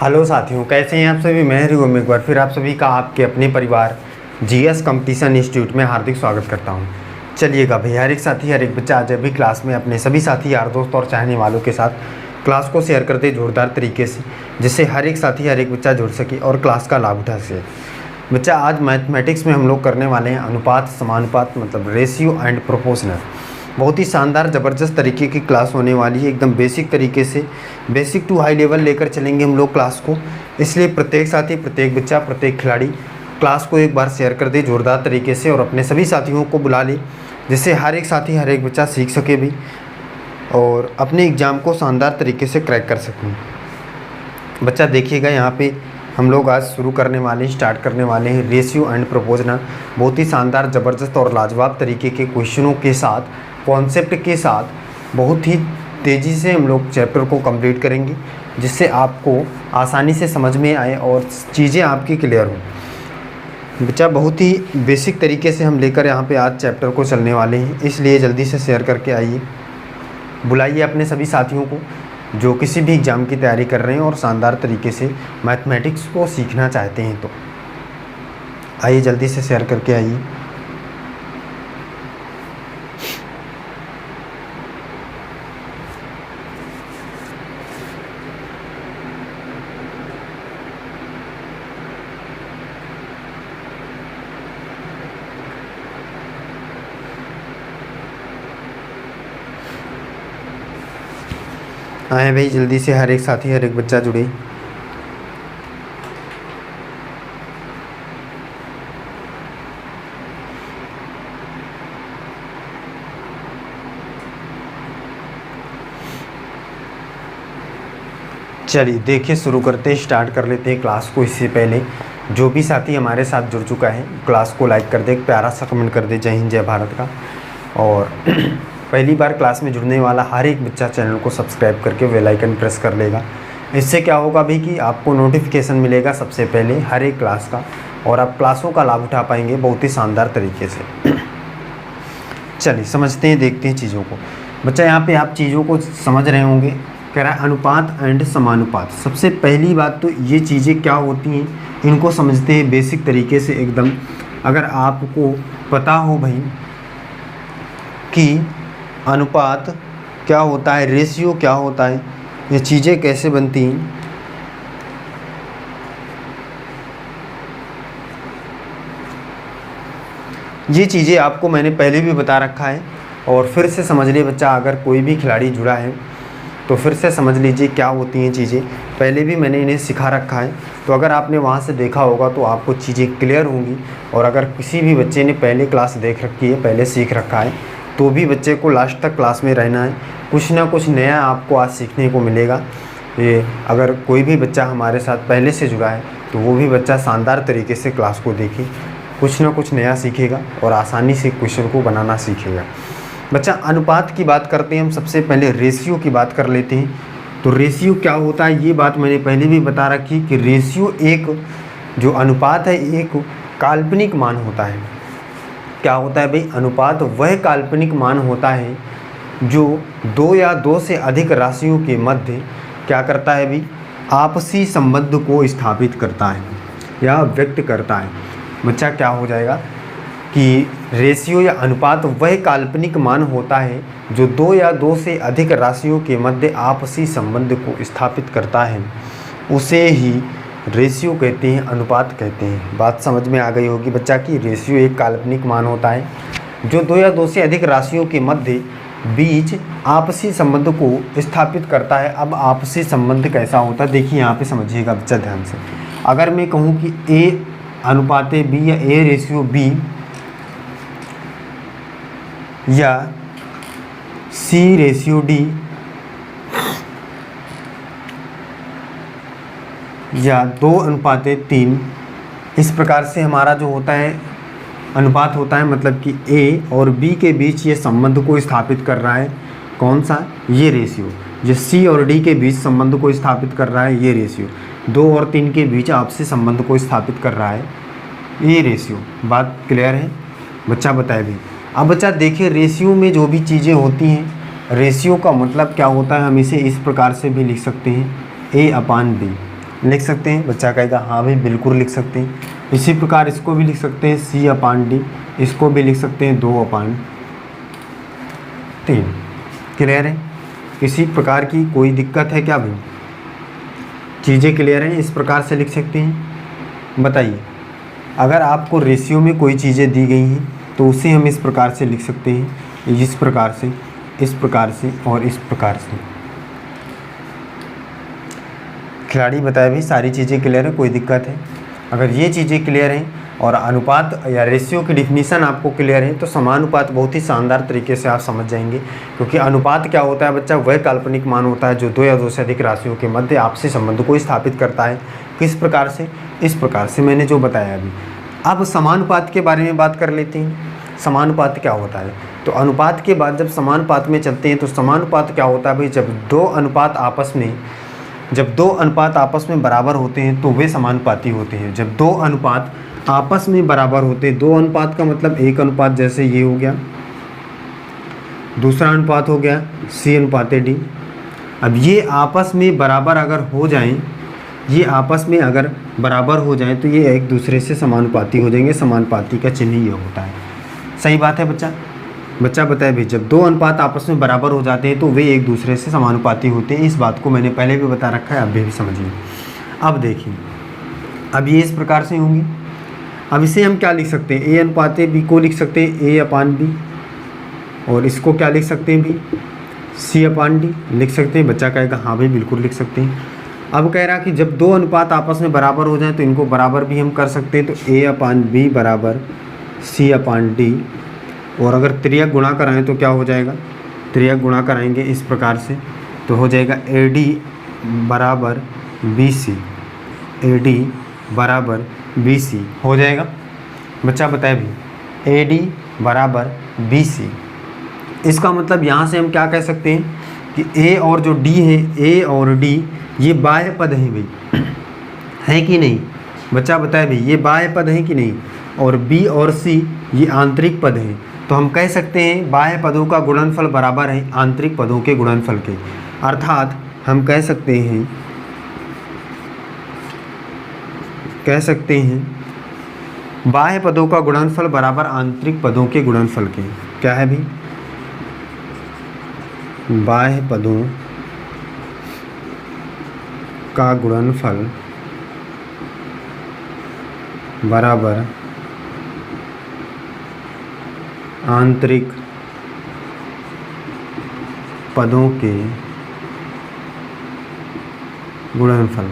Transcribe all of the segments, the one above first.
Hello साथियों, कैसे हैं आप सभी। मैं हरिओम एक बार फिर आप सभी का आपके अपने परिवार जीएस कंपटीशन इंस्टीट्यूट में हार्दिक स्वागत करता हूं। चलिएगा भाई, हर एक साथी हर एक बच्चा आज भी क्लास में अपने सभी साथी यार दोस्त और चाहने वालों के साथ क्लास को शेयर करते जोरदार तरीके से, जिससे हर एक साथी हर एक बच्चा जुड़ सके और क्लास का लाभ उठा सके। बच्चा आज मैथमेटिक्स में हम लोग करने वाले हैं अनुपात समानुपात, मतलब रेशियो एंड प्रोपोर्शनल। बहुत ही शानदार ज़बरदस्त तरीके की क्लास होने वाली है, एकदम बेसिक तरीके से, बेसिक टू हाई लेवल लेकर चलेंगे हम लोग क्लास को। इसलिए प्रत्येक साथी, प्रत्येक बच्चा, प्रत्येक खिलाड़ी क्लास को एक बार शेयर कर दे जोरदार तरीके से और अपने सभी साथियों को बुला ले, जिससे हर एक साथी हर एक बच्चा सीख सके भी और अपने एग्ज़ाम को शानदार तरीके से क्रैक कर सकें। बच्चा देखिएगा, यहाँ पे हम लोग आज शुरू करने वाले हैं, स्टार्ट करने वाले हैं रेशियो एंड प्रोपोर्शनल। बहुत ही शानदार ज़बरदस्त और लाजवाब तरीके के क्वेश्चनों के साथ, कॉन्सेप्ट के साथ बहुत ही तेज़ी से हम लोग चैप्टर को कंप्लीट करेंगे, जिससे आपको आसानी से समझ में आए और चीज़ें आपकी क्लियर हों। बच्चा बहुत ही बेसिक तरीके से हम लेकर यहाँ पे आज चैप्टर को चलने वाले हैं, इसलिए जल्दी से शेयर करके आइए, बुलाइए अपने सभी साथियों को जो किसी भी एग्ज़ाम की तैयारी कर रहे हैं और शानदार तरीके से मैथमेटिक्स को सीखना चाहते हैं। तो आइए जल्दी से शेयर करके आइए। आए भाई, जल्दी से हर एक साथी हर एक बच्चा जुड़े। चलिए देखिए, शुरू करते हैं, स्टार्ट कर लेते हैं क्लास को। इससे पहले जो भी साथी हमारे साथ जुड़ चुका है, क्लास को लाइक कर दे, एक प्यारा सा कमेंट कर दे जय हिंद जय भारत का। और पहली बार क्लास में जुड़ने वाला हर एक बच्चा चैनल को सब्सक्राइब करके बेल आइकन प्रेस कर लेगा। इससे क्या होगा भाई कि आपको नोटिफिकेशन मिलेगा सबसे पहले हर एक क्लास का, और आप क्लासों का लाभ उठा पाएंगे बहुत ही शानदार तरीके से। चलिए समझते हैं, देखते हैं चीज़ों को। बच्चा यहाँ पे आप चीज़ों को समझ रहे होंगे, कह रहा है अनुपात एंड समानुपात। सबसे पहली बात तो ये चीज़ें क्या होती हैं, इनको समझते हैं बेसिक तरीके से एकदम। अगर आपको पता हो भाई कि अनुपात क्या होता है, रेशियो क्या होता है, ये चीज़ें कैसे बनती हैं, ये चीज़ें आपको मैंने पहले भी बता रखा है। और फिर से समझ लिए बच्चा, अगर कोई भी खिलाड़ी जुड़ा है तो फिर से समझ लीजिए क्या होती हैं चीज़ें, पहले भी मैंने इन्हें सिखा रखा है। तो अगर आपने वहाँ से देखा होगा तो आपको चीज़ें क्लियर होंगी। और अगर किसी भी बच्चे ने पहले क्लास देख रखी है, पहले सीख रखा है, तो भी बच्चे को लास्ट तक क्लास में रहना है। कुछ ना कुछ नया आपको आज सीखने को मिलेगा। ये अगर कोई भी बच्चा हमारे साथ पहले से जुड़ा है तो वो भी बच्चा शानदार तरीके से क्लास को देखे, कुछ ना कुछ नया सीखेगा और आसानी से क्वेश्चन को बनाना सीखेगा। बच्चा अनुपात की बात करते हैं हम, सबसे पहले रेशियो की बात कर लेते हैं। तो रेशियो क्या होता है, ये बात मैंने पहले भी बता रखी कि रेशियो एक जो अनुपात है, एक काल्पनिक मान होता है। क्या होता है भाई, अनुपात वह काल्पनिक मान होता है जो दो या दो से अधिक राशियों के मध्य क्या करता है भाई, आपसी संबंध को स्थापित करता है या व्यक्त करता है। बच्चा क्या हो जाएगा कि रेशियो या अनुपात वह काल्पनिक मान होता है जो दो या दो से अधिक राशियों के मध्य आपसी संबंध को स्थापित करता है, उसे ही रेशियो कहते हैं, अनुपात कहते हैं। बात समझ में आ गई होगी बच्चा कि रेशियो एक काल्पनिक मान होता है जो दो या दो से अधिक राशियों के मध्य बीच आपसी संबंध को स्थापित करता है। अब आपसी संबंध कैसा होता है, देखिए यहाँ पे समझिएगा बच्चा ध्यान से। अगर मैं कहूँ कि ए अनुपात बी या ए रेशियो बी या सी रेशियो डी या 2:3, इस प्रकार से हमारा जो होता है अनुपात होता है, मतलब कि ए और बी के बीच ये संबंध को स्थापित कर रहा है। कौन सा, ये रेशियो। जो सी और डी के बीच संबंध को स्थापित कर रहा है, ये रेशियो। 2 और 3 के बीच आपसी संबंध को स्थापित कर रहा है, ये रेशियो। बात क्लियर है बच्चा, बताए भी। अब बच्चा देखिए, रेशियो में जो भी चीज़ें होती हैं, रेशियो का मतलब क्या होता है, हम इसे इस प्रकार से भी लिख सकते हैं, A/B। लिख सकते हैं? बच्चा कहेगा हाँ भाई बिल्कुल लिख सकते हैं। इसी प्रकार इसको भी लिख सकते हैं C/D, इसको भी लिख सकते हैं 2/3। क्लियर है? किसी प्रकार की कोई दिक्कत है क्या भाई? चीज़ें क्लियर हैं? इस प्रकार से लिख सकते हैं। बताइए, अगर आपको रेशियो में कोई चीज़ें दी गई हैं तो उसे हम इस प्रकार से लिख सकते हैं, इस प्रकार से, इस प्रकार से और इस प्रकार से। खिलाड़ी बताए भाई सारी चीज़ें क्लियर है, कोई दिक्कत है? अगर ये चीज़ें क्लियर हैं और अनुपात या रेशियो की डिफिनीशन आपको क्लियर है तो समानुपात बहुत ही शानदार तरीके से आप समझ जाएंगे। क्योंकि अनुपात क्या होता है बच्चा? वह काल्पनिक मान होता है जो दो या दो से अधिक राशियों के मध्य आपसी संबंध को स्थापित करता है। किस प्रकार से? इस प्रकार से मैंने जो बताया अभी। अब समानुपात के बारे में बात कर लेते हैं। समानुपात क्या होता है? तो अनुपात के बाद जब समानुपात में चलते हैं तो समानुपात क्या होता है भाई? जब दो अनुपात आपस में बराबर होते हैं तो वे समानुपाती होते हैं। जब दो अनुपात आपस में बराबर होते हैं, दो अनुपात का मतलब एक अनुपात जैसे ये हो गया, दूसरा अनुपात हो गया C/D। अब ये आपस में बराबर अगर हो जाएं, ये आपस में अगर बराबर हो जाएं तो ये एक दूसरे से समानुपाती हो जाएंगे। समानुपाती का चिन्ह ये होता है। सही बात है बच्चा? बच्चा बताए भी जब दो अनुपात आपस में बराबर हो जाते हैं तो वे एक दूसरे से समानुपाती होते हैं। इस बात को मैंने पहले भी बता रखा है, अब भी समझिए। अब देखिए, अब ये इस प्रकार से होंगी। अब इसे हम क्या लिख सकते हैं? A/B को लिख सकते हैं A/B, और इसको क्या लिख सकते हैं भी? C/D लिख सकते हैं। बच्चा कहेगा हाँ भाई बिल्कुल लिख सकते हैं। अब कह रहा कि जब दो अनुपात आपस में बराबर हो जाएं तो इनको बराबर भी हम कर सकते हैं। तो A/B बराबर C/D, और अगर त्रियक गुणा कराएं तो क्या हो जाएगा? त्रियक गुणा कराएंगे इस प्रकार से तो हो जाएगा AD बराबर BC, AD बराबर BC हो जाएगा। बच्चा बताए भी AD बराबर BC। इसका मतलब यहाँ से हम क्या कह सकते हैं कि A और जो D है, A और D ये बाह्य पद हैं भाई, है कि नहीं? बच्चा बताए भाई ये बाह्य पद हैं कि नहीं? और B और C ये आंतरिक पद हैं। तो हम कह सकते हैं बाह्य पदों का गुणनफल बराबर है आंतरिक पदों के गुणनफल के। अर्थात हम कह सकते हैं बाह्य पदों का गुणनफल बराबर आंतरिक पदों के गुणनफल के। क्या है भी? बाह्य पदों का गुणनफल बराबर आंतरिक पदों के गुणनफल।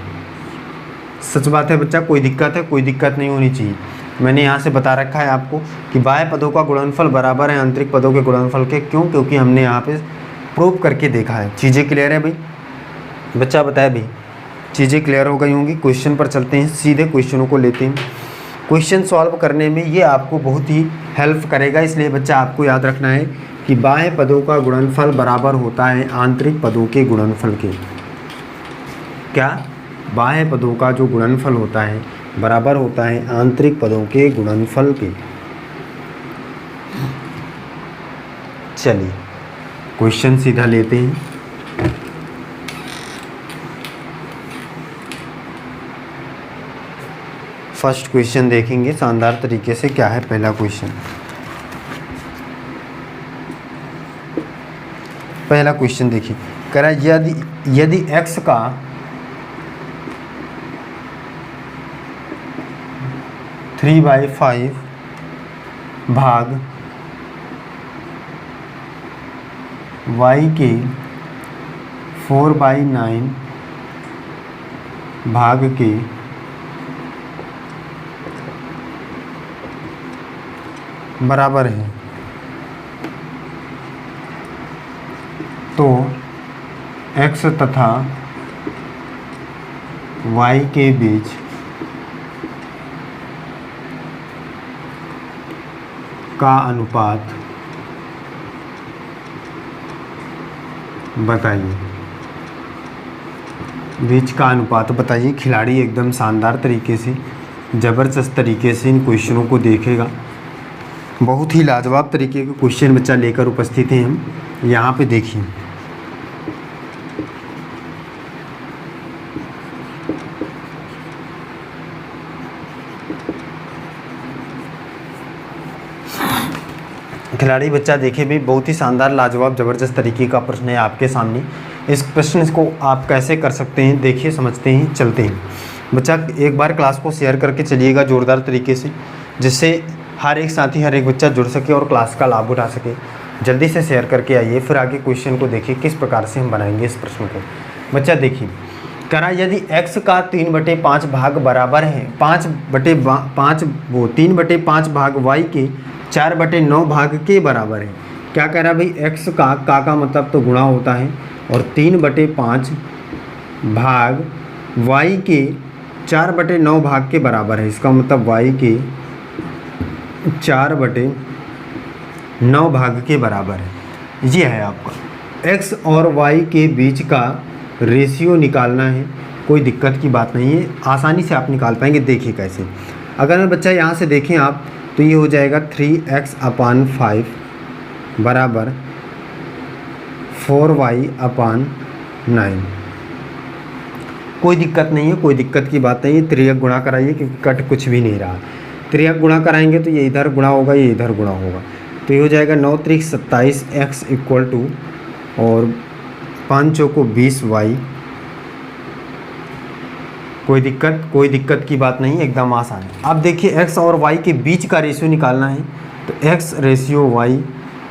सच बात है बच्चा, कोई दिक्कत है? कोई दिक्कत नहीं होनी चाहिए। मैंने यहाँ से बता रखा है आपको कि बाह्य पदों का गुणनफल बराबर है आंतरिक पदों के गुणनफल के। क्यों? क्योंकि हमने यहाँ पे प्रूव करके देखा है। चीज़ें क्लियर है भाई? बच्चा बताए भाई चीज़ें क्लियर हो गई होंगी। क्वेश्चन पर चलते हैं, सीधे क्वेश्चनों को लेते हैं। क्वेश्चन सॉल्व करने में ये आपको बहुत ही हेल्प करेगा। इसलिए बच्चा आपको याद रखना है कि बाह्य पदों का गुणनफल बराबर होता है आंतरिक पदों के गुणनफल के। क्या? बाह्य पदों का जो गुणनफल होता है बराबर होता है आंतरिक पदों के गुणनफल के। चलिए क्वेश्चन सीधा लेते हैं। फर्स्ट क्वेश्चन देखेंगे शानदार तरीके से। क्या है पहला क्वेश्चन? पहला क्वेश्चन देखिए, कह रहा है यदि x का 3/5 भाग y के 4/9 भाग के बराबर है तो x तथा y के बीच का अनुपात बताइए। बीच का अनुपात बताइए। खिलाड़ी एकदम शानदार तरीके से, ज़बरदस्त तरीके से इन क्वेश्चनों को देखेगा। बहुत ही लाजवाब तरीके के क्वेश्चन बच्चा लेकर उपस्थित हैं हम। यहाँ पे देखिए, खिलाड़ी बच्चा देखिए भी बहुत ही शानदार लाजवाब ज़बरदस्त तरीके का प्रश्न है आपके सामने। इस प्रश्न को आप कैसे कर सकते हैं देखिए, समझते हैं, चलते हैं। बच्चा एक बार क्लास को शेयर करके चलिएगा ज़ोरदार तरीके से, जिससे हर एक साथी, हर एक बच्चा जुड़ सके और क्लास का लाभ उठा सके। जल्दी से शेयर करके आइए, फिर आगे क्वेश्चन को देखिए किस प्रकार से हम बनाएंगे इस प्रश्न को। बच्चा देखिए, कह रहा यदि x का 3/5 भाग बराबर है 3/5 भाग y के 4/9 भाग के बराबर है। क्या कह रहा है भाई, x का मतलब तो गुणा होता है, और 3/5 भाग y के 4/9 भाग के बराबर है। इसका मतलब y के 4/9 भाग के बराबर है। ये है आपका x और y के बीच का रेशियो निकालना है। कोई दिक्कत की बात नहीं है, आसानी से आप निकाल पाएंगे। देखिए कैसे, अगर मैं बच्चा यहाँ से देखें आप, तो ये हो जाएगा 3x/5 बराबर 4y/9। कोई दिक्कत नहीं है, कोई दिक्कत की बात नहीं है। त्रियक गुणा कराइए क्योंकि कट कुछ भी नहीं रहा। त्रियक गुणा कराएंगे तो ये इधर गुणा होगा, ये इधर गुणा होगा, तो ये हो जाएगा 9 त्रिक 27x इक्वल टू और 5 चौको 20y। कोई दिक्कत की बात नहीं, एकदम आसान है। अब देखिए x और y के बीच का रेशियो निकालना है, तो x ratio y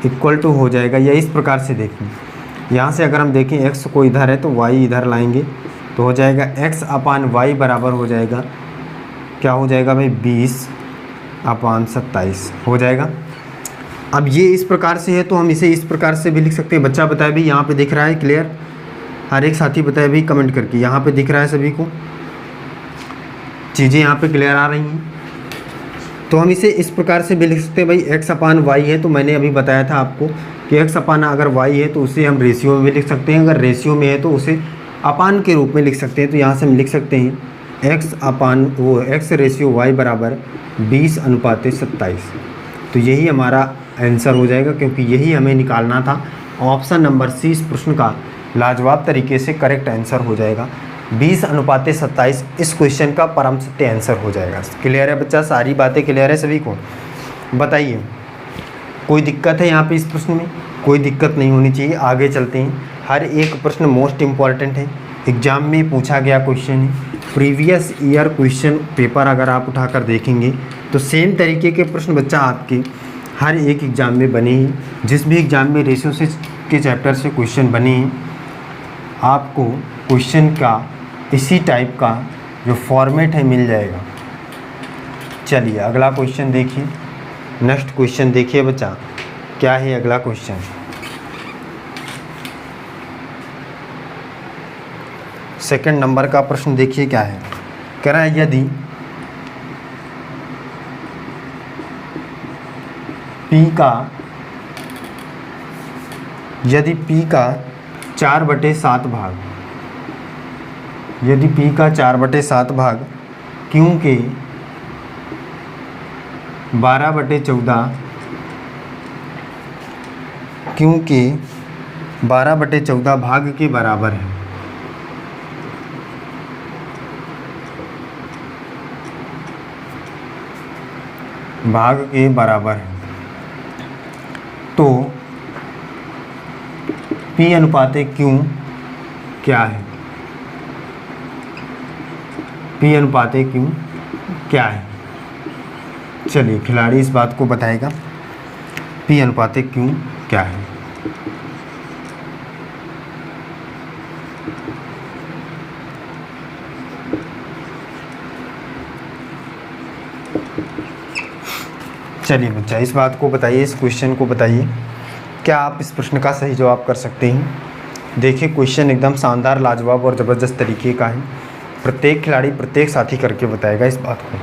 equal to हो जाएगा, या इस प्रकार से देखिए, यहाँ से अगर हम देखें x को इधर है तो y इधर लाएंगे, तो हो जाएगा x/y बराबर हो जाएगा, क्या हो जाएगा भाई, 20/27 हो जाएगा। अब ये इस प्रकार से है तो हम इसे इस प्रकार से भी लिख सकते हैं। बच्चा बताए भाई, यहाँ पे दिख रहा है क्लियर? हर एक साथी बताए भाई कमेंट करके, यहाँ पे दिख रहा है सभी को, चीज़ें यहाँ पे क्लियर आ रही हैं? तो हम इसे इस प्रकार से भी लिख सकते हैं भाई, x/y है तो मैंने अभी बताया था आपको कि अगर y है तो उसे हम रेशियो में भी लिख सकते हैं, अगर रेशियो में है तो उसे अपान के रूप में लिख सकते हैं। तो यहाँ से हम लिख सकते हैं x रेशियो y बराबर 20/27। तो यही हमारा आंसर हो जाएगा, क्योंकि यही हमें निकालना था। ऑप्शन नंबर सी इस प्रश्न का लाजवाब तरीके से करेक्ट आंसर हो जाएगा। 20/27 इस क्वेश्चन का परम सत्य आंसर हो जाएगा। क्लियर है बच्चा? सारी बातें क्लियर है सभी को? बताइए, कोई दिक्कत है यहाँ पे इस प्रश्न में? कोई दिक्कत नहीं होनी चाहिए। आगे चलते हैं। हर एक प्रश्न मोस्ट इम्पॉर्टेंट है, एग्जाम में पूछा गया क्वेश्चन है। प्रीवियस ईयर क्वेश्चन पेपर अगर आप उठाकर देखेंगे तो सेम तरीके के प्रश्न बच्चा आपके हर एक एग्ज़ाम में बने हैं। जिस भी एग्ज़ाम में रेशियो से के चैप्टर से क्वेश्चन बने हैं, आपको क्वेश्चन का इसी टाइप का जो फॉर्मेट है मिल जाएगा। चलिए अगला क्वेश्चन देखिए, नेक्स्ट क्वेश्चन देखिए बच्चा, क्या है अगला क्वेश्चन। सेकंड नंबर का प्रश्न देखिए क्या है। कह रहा है यदि P का 4/7 भाग, यदि P का 4/7 भाग Q के 12/14, Q के 12/14 भाग के बराबर है, भाग के बराबर है, तो P अनुपाते Q क्या है? P अनुपाते Q क्या है? चलिए खिलाड़ी इस बात को बताएगा, P अनुपाते Q क्या है। चलिए बच्चा इस बात को बताइए, इस क्वेश्चन को बताइए, क्या आप इस प्रश्न का सही जवाब कर सकते हैं? देखिए क्वेश्चन एकदम शानदार, लाजवाब और ज़बरदस्त तरीके का है। प्रत्येक खिलाड़ी, प्रत्येक साथी करके बताएगा इस बात को।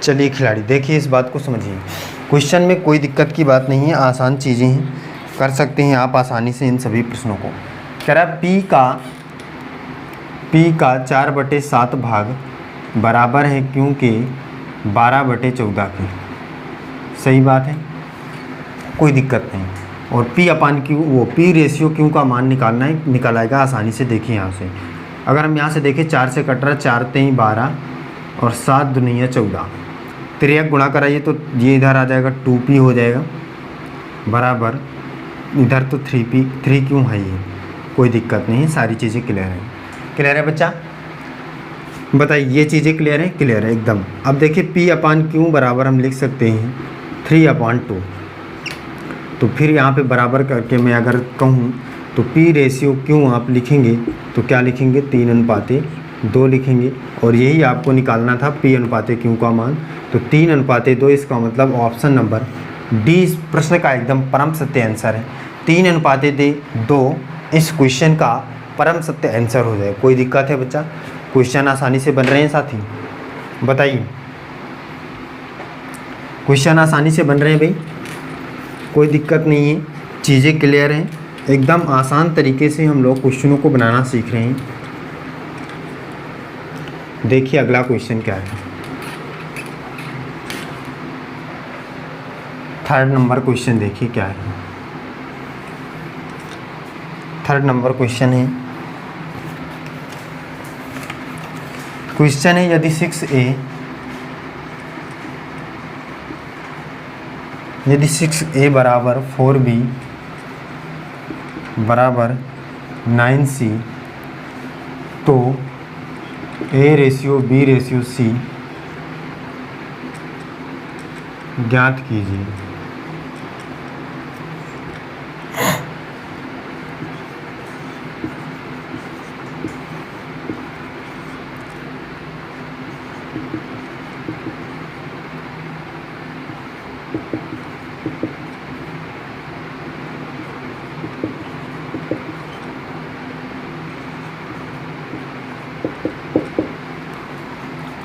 चलिए खिलाड़ी देखिए इस बात को समझिए। क्वेश्चन में कोई दिक्कत की बात नहीं है, आसान चीज़ें हैं, कर सकते हैं आप आसानी से इन सभी प्रश्नों को। कह रहा है P का 4/7 भाग बराबर है Q के 12/14 के। सही बात है, कोई दिक्कत नहीं। और P/Q, वो P रेशियो Q का मान निकालना है, निकाल आएगा आसानी से। देखिए यहाँ से अगर हम यहाँ से देखें, 4 से कट रहा है, 4 3 12, और 7 दुनिया 14, तिर्यक गुणा कराइए तो ये इधर आ जाएगा 2p हो जाएगा, बराबर इधर तो 3p, 3 क्यों है ये, कोई दिक्कत नहीं है, सारी चीज़ें क्लियर है। क्लियर है बच्चा, बताइए ये चीज़ें क्लियर है? क्लियर है एकदम। अब देखिए p/q बराबर हम लिख सकते हैं 3/2। तो फिर यहाँ पे बराबर करके मैं अगर कहूँ तो p/q आप लिखेंगे तो क्या लिखेंगे, 3:2 लिखेंगे, और यही आपको निकालना था p/q का मान। तो 3:2, इसका मतलब ऑप्शन नंबर डी इस प्रश्न का एकदम परम सत्य आंसर है। 3:2 इस क्वेश्चन का परम सत्य आंसर हो जाए। कोई दिक्कत है बच्चा? क्वेश्चन आसानी से बन रहे हैं साथी, बताइए। क्वेश्चन आसानी से बन रहे हैं भाई, कोई दिक्कत नहीं है, चीज़ें क्लियर हैं, एकदम आसान तरीके से हम लोग क्वेश्चनों को बनाना सीख रहे हैं। देखिए अगला क्वेश्चन क्या है, 3rd नंबर क्वेश्चन देखिए क्या है। 3rd नंबर क्वेश्चन है, यदि 6a बराबर 4b बराबर 9c, तो a/b/c ज्ञात कीजिए।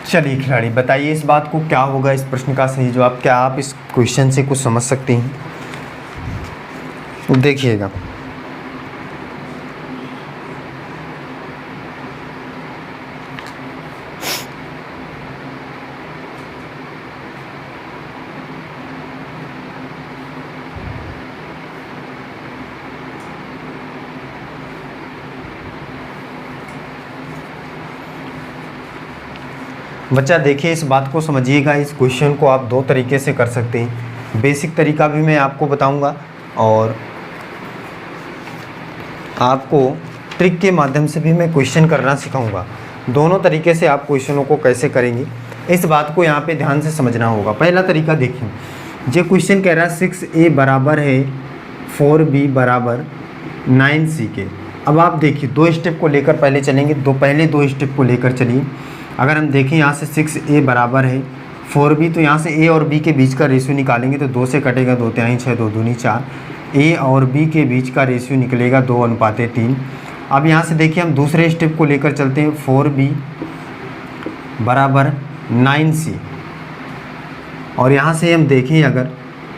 चलिए खिलाड़ी बताइए इस बात को, क्या होगा इस प्रश्न का सही जवाब? क्या आप इस क्वेश्चन से कुछ समझ सकते हैं? देखिएगा, बच्चा देखिए इस बात को समझिएगा। इस क्वेश्चन को आप 2 तरीके से कर सकते हैं। बेसिक तरीका भी मैं आपको बताऊंगा और आपको ट्रिक के माध्यम से भी मैं क्वेश्चन करना सिखाऊंगा। दोनों तरीके से आप क्वेश्चनों को कैसे करेंगे, इस बात को यहाँ पे ध्यान से समझना होगा। पहला तरीका देखिए, जो क्वेश्चन कह रहा है 6a बराबर है 4b बराबर 9c के। अब आप देखिए 2 स्टेप को लेकर पहले चलेंगे, पहले 2 स्टेप को लेकर चलिए। अगर हम देखें यहाँ से 6a बराबर है 4b, तो यहाँ से a और b के बीच का रेशियो निकालेंगे तो 2 से कटेगा 2 तिहाई 6, 2 दूनी 4। a और b के बीच का रेशियो निकलेगा 2:3। अब यहाँ से देखिए हम दूसरे स्टेप को लेकर चलते हैं, 4b बराबर 9c, और यहाँ से हम देखें अगर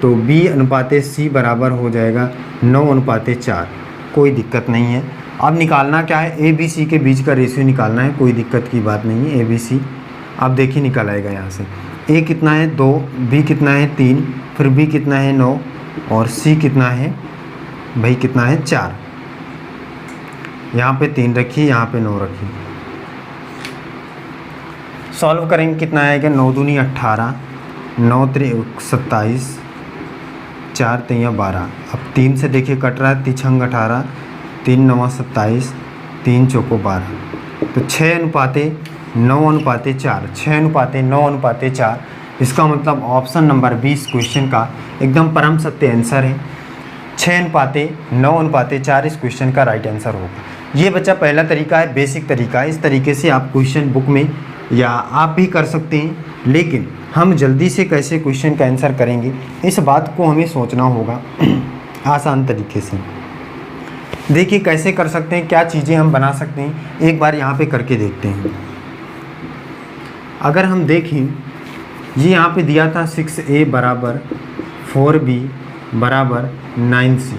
तो b/c बराबर हो जाएगा 9:4। कोई दिक्कत नहीं है। अब निकालना क्या है, ए बी सी के बीच का रेशियो निकालना है, कोई दिक्कत की बात नहीं है। ए बी सी अब देखिए निकल आएगा यहाँ से, ए कितना है 2, बी कितना है 3, फिर बी कितना है 9, और सी कितना है भाई, कितना है 4। यहाँ पे 3 रखिए, यहाँ पे 9 रखिए। सॉल्व करेंगे कितना आएगा, 9 दूनी 18, 9 त्रिक 27, 4 तिया 12। अब 3 से देखिए कट रहा है, 3 छंग 18, 3 9 27, 3 चौको 12, तो 6:9:4, 6:9:4। इसका मतलब ऑप्शन नंबर 20 क्वेश्चन का एकदम परम सत्य आंसर है। 6:9:4 इस क्वेश्चन का राइट आंसर होगा। ये बच्चा पहला तरीका है, बेसिक तरीका है। इस तरीके से आप क्वेश्चन बुक में या आप भी कर सकते हैं, लेकिन हम जल्दी से कैसे क्वेश्चन का आंसर करेंगे इस बात को हमें सोचना होगा आसान तरीके से। देखिए कैसे कर सकते हैं, क्या चीज़ें हम बना सकते हैं, एक बार यहाँ पे करके देखते हैं। अगर हम देखें, ये यहाँ पे दिया था 6a बराबर 4b बराबर 9c,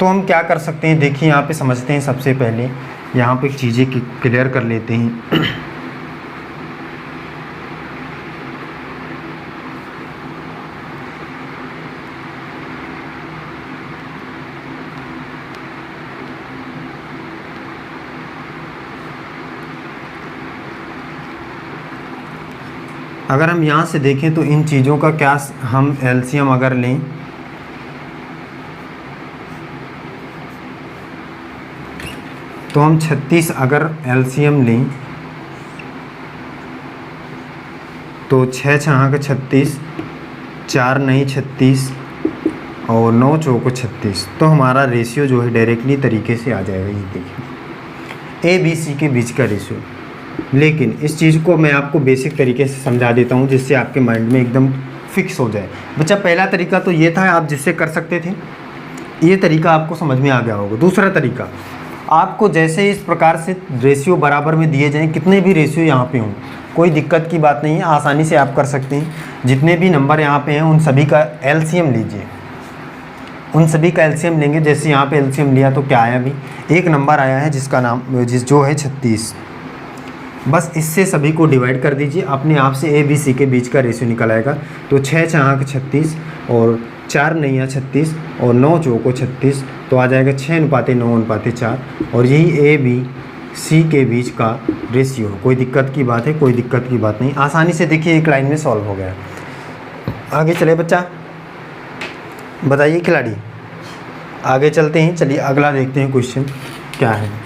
तो हम क्या कर सकते हैं, देखिए यहाँ पे समझते हैं। सबसे पहले यहाँ पे चीज़ें क्लियर कर लेते हैं। अगर हम यहाँ से देखें तो इन चीज़ों का क्या हम एलसीएम अगर लें तो हम 36 अगर एलसीएम लें तो 6 छः का 36, 4 नहीं 36 और 9 चौको 36। तो हमारा रेशियो जो है डायरेक्टली तरीके से आ जाएगा। ये देखिए ए बी सी के बीच का रेशियो। लेकिन इस चीज़ को मैं आपको बेसिक तरीके से समझा देता हूँ जिससे आपके माइंड में एकदम फिक्स हो जाए। बच्चा पहला तरीका तो ये था आप जिससे कर सकते थे, ये तरीका आपको समझ में आ गया होगा। दूसरा तरीका, आपको जैसे इस प्रकार से रेशियो बराबर में दिए जाएं, कितने भी रेशियो यहाँ पे हों, कोई दिक्कत की बात नहीं है, आसानी से आप कर सकते हैं। जितने भी नंबर यहाँ पे हैं उन सभी का एलसीएम लीजिए, उन सभी का एलसीएम लेंगे। जैसे यहाँ पे एलसीएम लिया तो क्या आया, अभी एक नंबर आया है जिसका नाम जो है 36। बस इससे सभी को डिवाइड कर दीजिए, अपने आप से ए बी सी के बीच का रेशियो निकल आएगा। तो 6 छः का 36 और 4 नैया 36 और 9 चौको 36, तो आ जाएगा 6:9:4। और यही ए बी सी के बीच का रेशियो। कोई दिक्कत की बात है? कोई दिक्कत की बात नहीं, आसानी से देखिए एक लाइन में सॉल्व हो गया। आगे चले बच्चा, बताइए खिलाड़ी, आगे चलते हैं। चलिए अगला देखते हैं क्वेश्चन क्या है।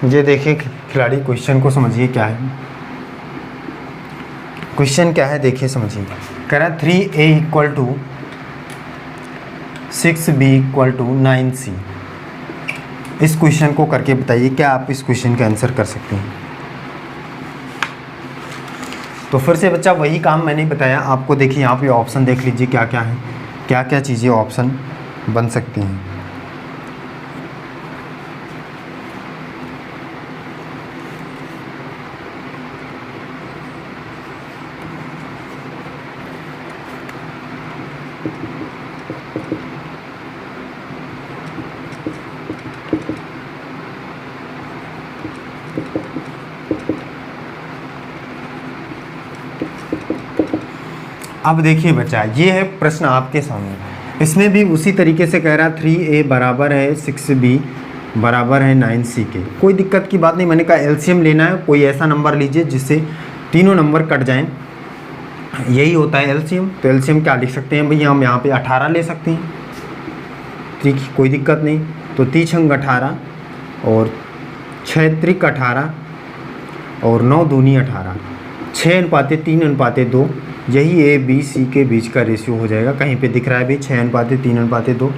ये देखिए खिलाड़ी, क्वेश्चन को समझिए क्या है। क्वेश्चन क्या है देखिए समझिए। कह रहा 3a = 6b = 9c। इस क्वेश्चन को करके बताइए क्या आप इस क्वेश्चन का आंसर कर सकते हैं। तो फिर से बच्चा वही काम मैंने बताया आपको। देखिए यहाँ पे ऑप्शन देख लीजिए क्या क्या है, क्या क्या चीज़ें ऑप्शन बन सकती हैं। अब देखिए बच्चा, ये है प्रश्न आपके सामने। इसमें भी उसी तरीके से कह रहा 3a बराबर है 6b बराबर है 9c के। कोई दिक्कत की बात नहीं, मैंने कहा एलसीएम लेना है, कोई ऐसा नंबर लीजिए जिससे तीनों नंबर कट जाएं, यही होता है एलसीएम। तो एलसीएम क्या लिख सकते हैं भैया, हम यहाँ पे 18 ले सकते हैं, ठीक, कोई दिक्कत नहीं। तो 3 छंग 18 और 6 त्रिक 18 और 9 दूनी 18, 6:3:2, यही ए बी सी के बीच का रेशियो हो जाएगा। कहीं पे दिख रहा है भी 6:3:2,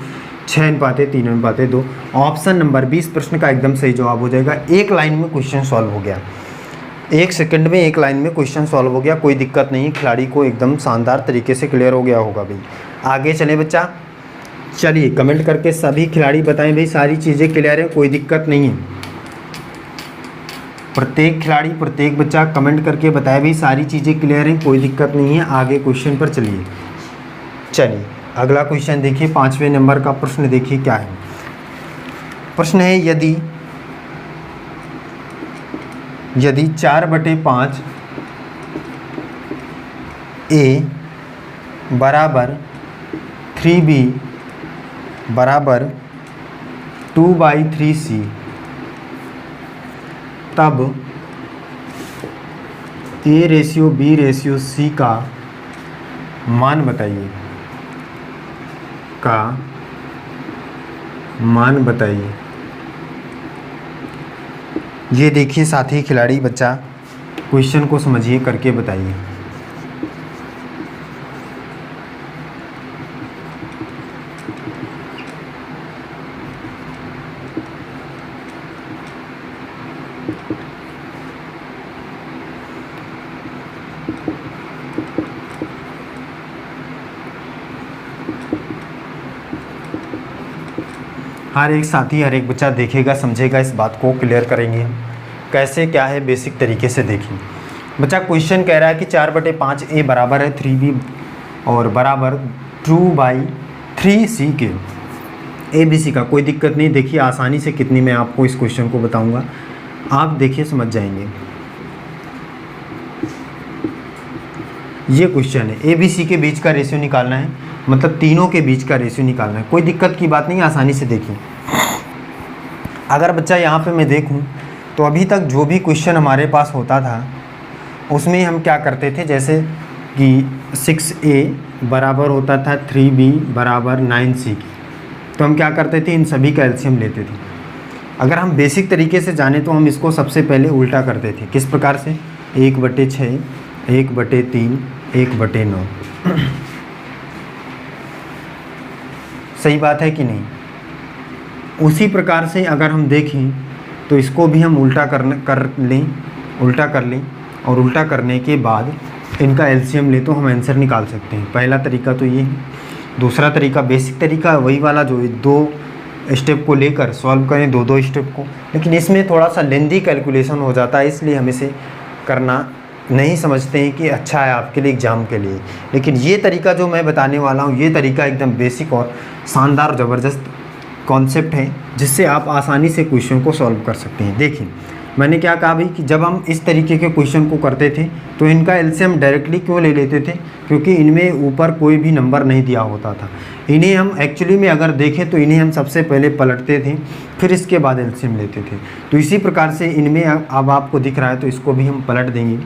6:3:2। ऑप्शन नंबर 20 प्रश्न का एकदम सही जवाब हो जाएगा। एक लाइन में क्वेश्चन सॉल्व हो गया, 1 सेकंड में एक लाइन में क्वेश्चन सॉल्व हो गया। कोई दिक्कत नहीं, खिलाड़ी को एकदम शानदार तरीके से क्लियर हो गया होगा भाई। आगे चले बच्चा, चलिए कमेंट करके सभी खिलाड़ी बताएं भाई सारी चीज़ें क्लियर है, कोई दिक्कत नहीं है। प्रत्येक खिलाड़ी, प्रत्येक बच्चा कमेंट करके बताए भाई सारी चीज़ें क्लियर हैं, कोई दिक्कत नहीं है। आगे क्वेश्चन पर चलिए। चलिए अगला क्वेश्चन देखिए, 5वें नंबर का प्रश्न देखिए क्या है। प्रश्न है यदि 4/5 a बराबर 3b बराबर 2/3c, तब a/b/c का मान बताइए, का मान बताइए। ये देखिए साथी खिलाड़ी बच्चा, क्वेश्चन को समझिए, करके बताइए। हर एक साथी, हर एक बच्चा देखेगा, समझेगा, इस बात को क्लियर करेंगे हम कैसे क्या है बेसिक तरीके से। देखिए बच्चा, क्वेश्चन कह रहा है कि 4/5 a बराबर है 3b और बराबर 2/3c के। ए बी सी का कोई दिक्कत नहीं, देखिए आसानी से कितनी मैं आपको इस क्वेश्चन को बताऊंगा। आप देखिए समझ जाएंगे। ये क्वेश्चन है, ए बी सी के बीच का रेशियो निकालना है, मतलब तीनों के बीच का रेशियो निकालना है। कोई दिक्कत की बात नहीं है, आसानी से देखिए। अगर बच्चा यहाँ पे मैं देखूँ तो अभी तक जो भी क्वेश्चन हमारे पास होता था उसमें हम क्या करते थे, जैसे कि 6A बराबर होता था 3B बराबर 9C की, तो हम क्या करते थे, इन सभी का एलसीएम लेते थे। अगर हम बेसिक तरीके से जाने तो हम इसको सबसे पहले उल्टा करते थे। किस प्रकार से, 1/6, 1/3, 1/9। सही बात है कि नहीं। उसी प्रकार से अगर हम देखें तो इसको भी हम उल्टा कर लें, और उल्टा करने के बाद इनका एलसीएम ले तो हम आंसर निकाल सकते हैं। पहला तरीका तो ये है। दूसरा तरीका बेसिक तरीका वही वाला जो 2 स्टेप को लेकर सॉल्व करें, 2 स्टेप को, लेकिन इसमें थोड़ा सा लेंदी कैलकुलेशन हो जाता है, इसलिए हम इसे करना नहीं समझते हैं कि अच्छा है आपके लिए एग्ज़ाम के लिए। लेकिन ये तरीका जो मैं बताने वाला हूँ, ये तरीका एकदम बेसिक और शानदार ज़बरदस्त कॉन्सेप्ट है, जिससे आप आसानी से क्वेश्चन को सॉल्व कर सकते हैं। देखिए मैंने क्या कहा भाई कि जब हम इस तरीके के क्वेश्चन को करते थे तो इनका एलसीएम डायरेक्टली क्यों ले लेते थे, क्योंकि इनमें ऊपर कोई भी नंबर नहीं दिया होता था। इन्हें हम एक्चुअली में अगर देखें तो इन्हें हम सबसे पहले पलटते थे, फिर इसके बाद एलसीएम लेते थे। तो इसी प्रकार से इनमें अब आपको दिख रहा है तो इसको भी हम पलट देंगे।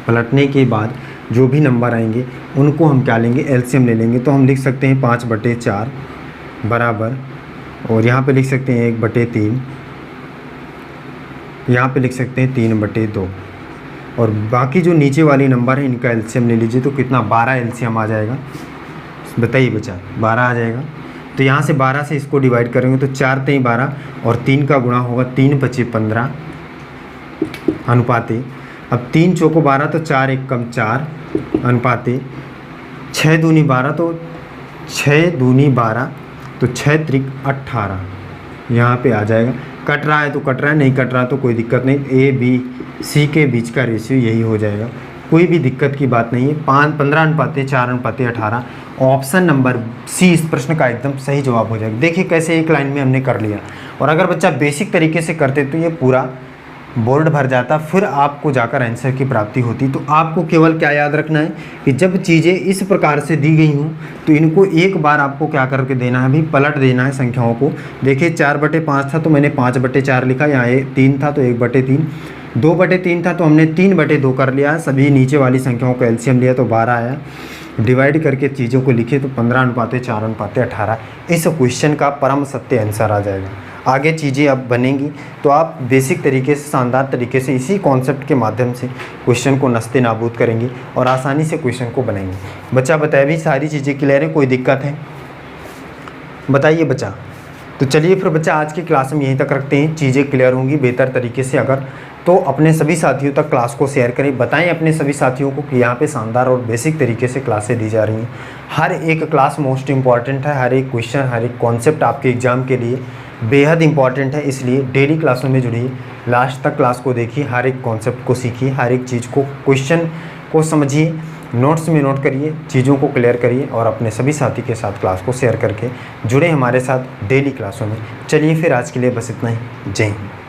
पलटने के बाद जो भी नंबर आएंगे उनको हम क्या लेंगे, एलसीएम ले लेंगे। तो हम लिख सकते हैं 5/4 बराबर, और यहाँ पे लिख सकते हैं 1/3, यहाँ पे लिख सकते हैं 3/2, और बाकी जो नीचे वाली नंबर है इनका एलसीएम ले लीजिए। तो कितना, 12 एलसीएम आ जाएगा। बताइए बच्चा, 12 आ जाएगा। तो यहाँ से 12 से इसको डिवाइड करेंगे तो 4 3 12, और 3 का गुणा होगा 3 5 15 अनुपाते। अब 3 चौको 12 तो 4 1 कम 4 अनुपाते 6 दूनी 12, तो 6 दूनी 12, तो 6 त्रिक 18 यहाँ पे आ जाएगा। कट रहा है तो कट रहा है, नहीं कट रहा तो कोई दिक्कत नहीं। ए बी सी के बीच का रेशियो यही हो जाएगा, कोई भी दिक्कत की बात नहीं है। 15/4/18, ऑप्शन नंबर सी इस प्रश्न का एकदम सही जवाब हो जाएगा। देखिए कैसे एक लाइन में हमने कर लिया। और अगर बच्चा बेसिक तरीके से करते तो ये पूरा बोर्ड भर जाता, फिर आपको जाकर आंसर की प्राप्ति होती। तो आपको केवल क्या याद रखना है कि जब चीज़ें इस प्रकार से दी गई हों तो इनको एक बार आपको क्या करके देना है, अभी पलट देना है संख्याओं को। देखिए 4/5 था तो मैंने 5/4 लिखा, यहाँ 3 था तो 1/3, 2/3 था तो हमने 3/2 कर लिया। सभी नीचे वाली संख्याओं का एलसीएम लिया तो 12 आया। डिवाइड करके चीज़ों को लिखे तो 15/4/18 इस क्वेश्चन का परम सत्य आंसर आ जाएगा। आगे चीज़ें अब बनेंगी तो आप बेसिक तरीके से, शानदार तरीके से इसी कॉन्सेप्ट के माध्यम से क्वेश्चन को नस्ते नाबूद करेंगे और आसानी से क्वेश्चन को बनाएंगे। बच्चा बताए भी सारी चीज़ें क्लियर है, कोई दिक्कत है बताइए बच्चा। तो चलिए फिर बच्चा आज की क्लास में यहीं तक रखते हैं। चीज़ें क्लियर होंगी बेहतर तरीके से अगर तो अपने सभी साथियों तक क्लास को शेयर करें, बताएं अपने सभी साथियों को कि यहाँ पे शानदार और बेसिक तरीके से क्लासें दी जा रही हैं। हर एक क्लास मोस्ट इम्पॉर्टेंट है, हर एक क्वेश्चन, हर एक कॉन्सेप्ट आपके एग्ज़ाम के लिए बेहद इंपॉर्टेंट है। इसलिए डेली क्लासों में जुड़िए, लास्ट तक क्लास को देखिए, हर एक कॉन्सेप्ट को सीखिए, हर एक चीज़ को, क्वेश्चन को समझिए, नोट्स में नोट करिए, चीज़ों को क्लियर करिए और अपने सभी साथी के साथ क्लास को शेयर करके जुड़े हमारे साथ डेली क्लासों में। चलिए फिर आज के लिए बस इतना ही। जय हिंद।